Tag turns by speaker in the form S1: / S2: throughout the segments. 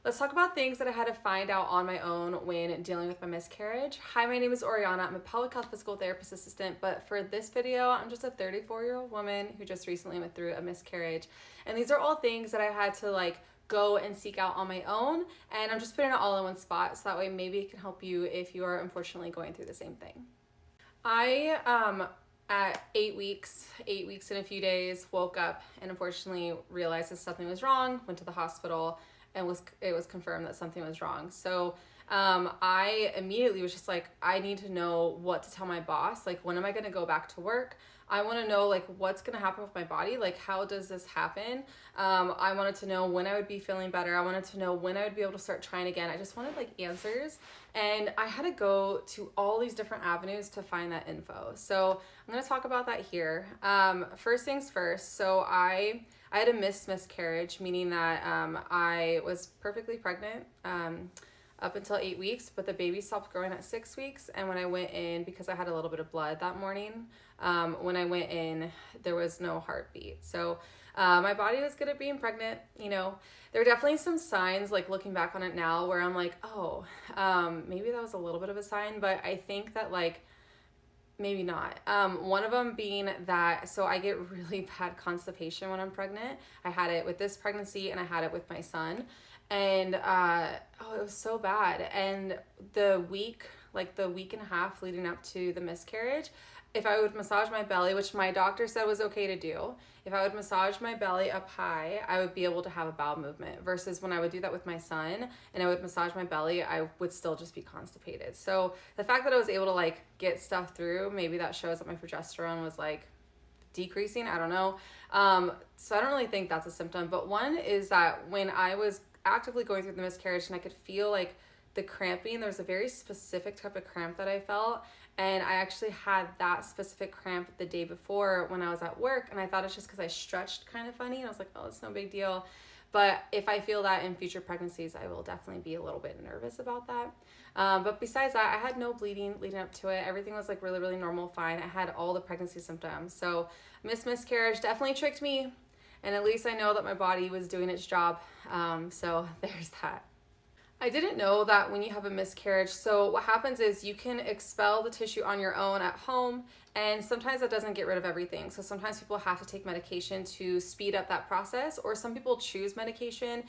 S1: Let's talk about things that I had to find out on my own when dealing with my miscarriage. Hi, my name is Oriana. I'm a pelvic health physical therapist assistant, but for this video, I'm just a 34-year-old woman who just recently went through a miscarriage. And these are all things that I had to go and seek out on my own, and I'm just putting it all in one spot so that way maybe it can help you if you are unfortunately going through the same thing. I at 8 weeks in a few days, woke up and unfortunately realized that something was wrong, went to the hospital, and it was confirmed that something was wrong. So I immediately was just like, I need to know what to tell my boss. Like, when am I going to go back to work? I want to know what's going to happen with my body. Like, how does this happen? I wanted to know when I would be feeling better. I wanted to know when I would be able to start trying again. I just wanted answers, and I had to go to all these different avenues to find that info. So I'm going to talk about that here. First things first. So I had a miscarriage, meaning that I was perfectly pregnant up until 8 weeks, but the baby stopped growing at 6 weeks. And when I went in, because I had a little bit of blood that morning, when I went in, there was no heartbeat. So my body was good at being pregnant. You know, there are definitely some signs, looking back on it now, where I'm like, oh, maybe that was a little bit of a sign, but I think that maybe not. One of them being that, so I get really bad constipation when I'm pregnant. I had it with this pregnancy and I had it with my son. And, it was so bad. And the week and a half leading up to the miscarriage, if I would massage my belly, which my doctor said was okay to do, if I would massage my belly up high, I would be able to have a bowel movement, versus when I would do that with my son and I would massage my belly, I would still just be constipated. So the fact that I was able to get stuff through, maybe that shows that my progesterone was decreasing. I don't know. So I don't really think that's a symptom, but one is that when I was actively going through the miscarriage and I could feel the cramping, there was a very specific type of cramp that I felt. And I actually had that specific cramp the day before when I was at work, and I thought it's just because I stretched kind of funny, and I was like, oh, it's no big deal. But if I feel that in future pregnancies, I will definitely be a little bit nervous about that. But besides that, I had no bleeding leading up to it. Everything was really, really normal, fine. I had all the pregnancy symptoms. So miscarriage definitely tricked me, and at least I know that my body was doing its job. So there's that. I didn't know that when you have a miscarriage, so what happens is you can expel the tissue on your own at home, and sometimes that doesn't get rid of everything. So sometimes people have to take medication to speed up that process, or some people choose medication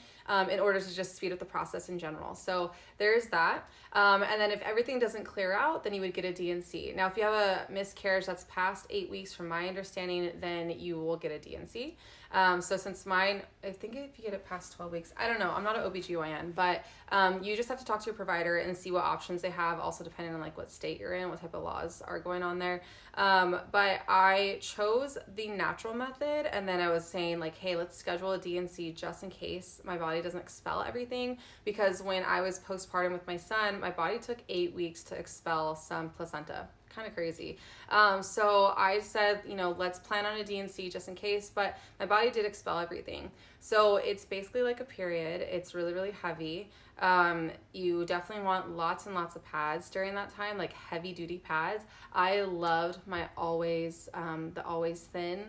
S1: in order to just speed up the process in general. So there's that. And then if everything doesn't clear out, then you would get a D&C. Now, if you have a miscarriage that's past 8 weeks, from my understanding, then you will get a D&C. So since mine, I think if you get it past 12 weeks, I don't know, I'm not an OBGYN, but you just have to talk to your provider and see what options they have, also depending on what state you're in, what type of laws are going on there. But I chose the natural method, and then I was saying hey, let's schedule a D&C just in case my body doesn't expel everything, because when I was postpartum with my son, my body took 8 weeks to expel some placenta. Kind of crazy. So I said, let's plan on a D&C just in case, but my body did expel everything. So it's basically like a period. It's really, really heavy. You definitely want lots and lots of pads during that time, heavy duty pads. I loved my Always, the Always Thin.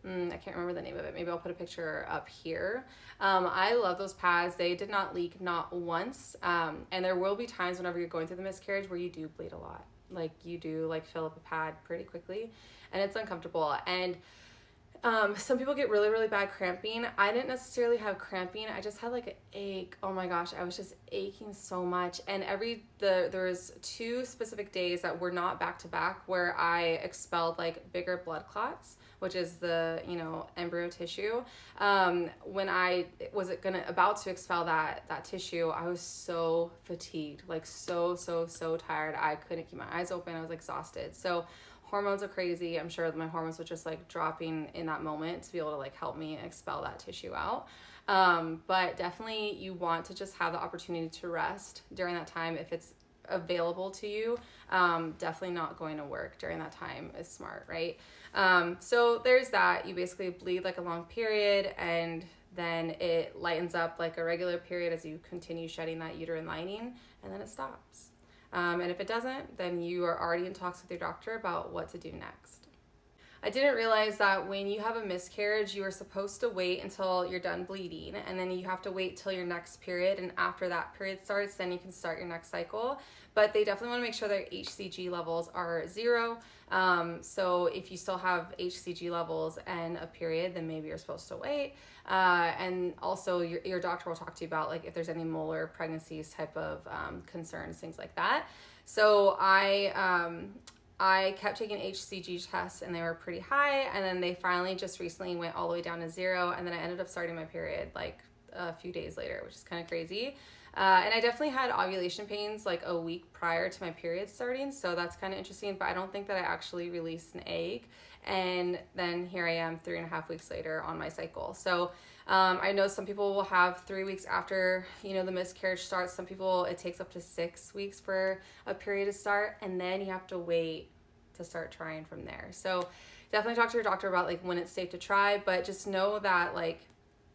S1: I can't remember the name of it. Maybe I'll put a picture up here. I love those pads. They did not leak, not once. And there will be times whenever you're going through the miscarriage where you do bleed a lot. You do fill up a pad pretty quickly, and it's uncomfortable. And some people get really, really bad cramping. I didn't necessarily have cramping. I just had an ache. Oh my gosh, I was just aching so much. And there was 2 specific days that were not back to back where I expelled bigger blood clots, which is the embryo tissue. When I was about to expel that tissue, I was so fatigued, so tired. I couldn't keep my eyes open. I was exhausted. So hormones are crazy. I'm sure that my hormones were just dropping in that moment to be able to help me expel that tissue out. But definitely you want to just have the opportunity to rest during that time if it's available to you. Definitely not going to work during that time is smart, right? So there's that. You basically bleed a long period, and then it lightens up like a regular period as you continue shedding that uterine lining, and then it stops. And if it doesn't, then you are already in talks with your doctor about what to do next. I didn't realize that when you have a miscarriage, you are supposed to wait until you're done bleeding, and then you have to wait till your next period, and after that period starts, then you can start your next cycle. But they definitely want to make sure that HCG levels are 0. So if you still have HCG levels and a period, then maybe you're supposed to wait. And also your doctor will talk to you about like if there's any molar pregnancies type of concerns, things like that. So I kept taking HCG tests and they were pretty high, and then they finally just recently went all the way down to 0, and then I ended up starting my period like a few days later, which is kind of crazy. And I definitely had ovulation pains like a week prior to my period starting, so that's kind of interesting, but I don't think that I actually released an egg, and then here I am 3.5 weeks later on my cycle. So I know some people will have 3 weeks after, the miscarriage starts. Some people, it takes up to 6 weeks for a period to start, and then you have to wait to start trying from there. So definitely talk to your doctor about like when it's safe to try, but just know that like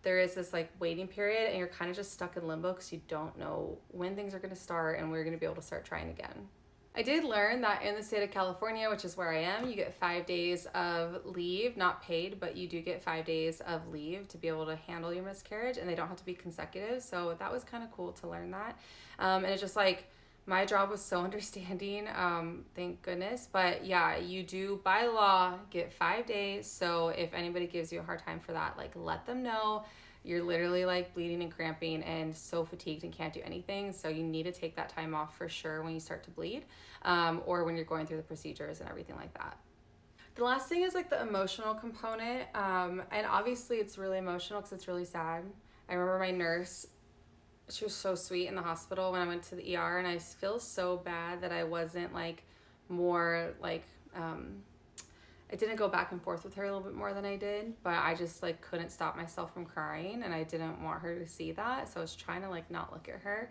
S1: there is this like waiting period and you're kind of just stuck in limbo because you don't know when things are going to start and we're going to be able to start trying again. I did learn that in the state of California, which is where I am, you get 5 days of leave, not paid, but you do get 5 days of leave to be able to handle your miscarriage, and they don't have to be consecutive. So that was kind of cool to learn that. And it's just like, my job was so understanding, thank goodness. But yeah, you do by law get 5 days. So if anybody gives you a hard time for that, like let them know. You're literally like bleeding and cramping and so fatigued and can't do anything. So you need to take that time off for sure when you start to bleed, or when you're going through the procedures and everything like that. The last thing is like the emotional component. And obviously it's really emotional because it's really sad. I remember my nurse, she was so sweet in the hospital when I went to the ER, and I feel so bad that I wasn't like more like, I didn't go back and forth with her a little bit more than I did, but I just like couldn't stop myself from crying, and I didn't want her to see that. So I was trying to like not look at her.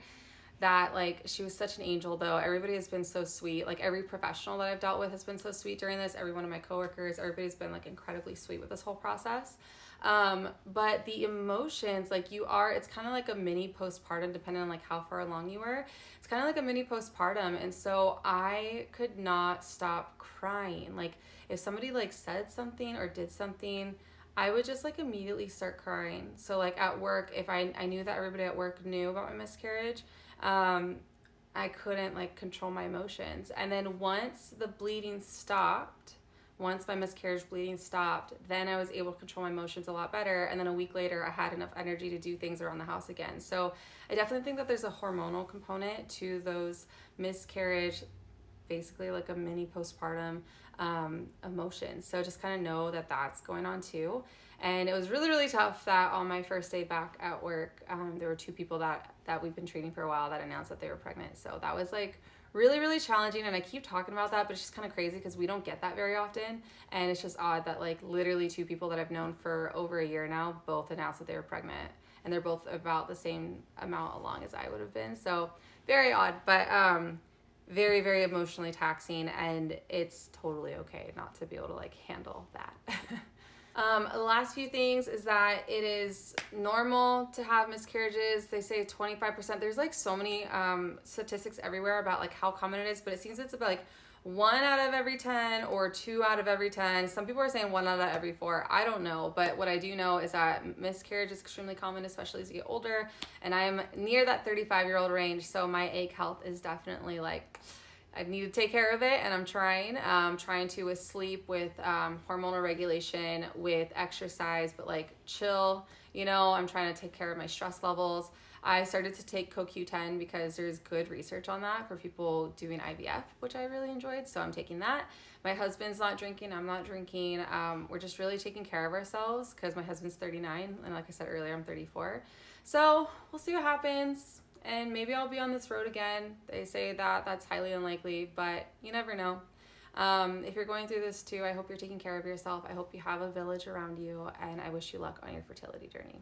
S1: That like, she was such an angel though. Everybody has been so sweet. Like every professional that I've dealt with has been so sweet during this. Every one of my coworkers, everybody's been like incredibly sweet with this whole process. But the emotions, like it's kind of like a mini postpartum, depending on like how far along you were. It's kind of like a mini postpartum. And so I could not stop crying. Like if somebody like said something or did something, I would just like immediately start crying. So like at work, if I knew that everybody at work knew about my miscarriage, I couldn't like control my emotions. And then once my miscarriage bleeding stopped, then I was able to control my emotions a lot better. And then a week later, I had enough energy to do things around the house again. So I definitely think that there's a hormonal component to those miscarriage, basically like a mini postpartum emotions. So just kind of know that that's going on too. And it was really, really tough that on my first day back at work, there were 2 people that we've been treating for a while that announced that they were pregnant. So that was like really, really challenging. And I keep talking about that, but it's just kind of crazy because we don't get that very often. And it's just odd that like literally 2 people that I've known for over a year now both announced that they were pregnant. And they're both about the same amount along as I would have been. So very odd, but very, very emotionally taxing, and it's totally okay not to be able to like handle that. The last few things is that it is normal to have miscarriages. They say 25%. There's like so many statistics everywhere about like how common it is, but it seems it's about like 1 out of every 10 or 2 out of every 10. Some people are saying 1 out of every 4. I don't know, but what I do know is that miscarriage is extremely common, especially as you get older, and I am near that 35-year-old range, so my egg health is definitely like, I need to take care of it, and I'm trying to with sleep, with hormonal regulation, with exercise, but like chill, I'm trying to take care of my stress levels. I started to take CoQ10 because there's good research on that for people doing IVF, which I really enjoyed, so I'm taking that. My husband's not drinking, I'm not drinking. We're just really taking care of ourselves because my husband's 39, and like I said earlier, I'm 34. So we'll see what happens. And maybe I'll be on this road again. They say that that's highly unlikely, but you never know. If you're going through this too, I hope you're taking care of yourself. I hope you have a village around you, and I wish you luck on your fertility journey.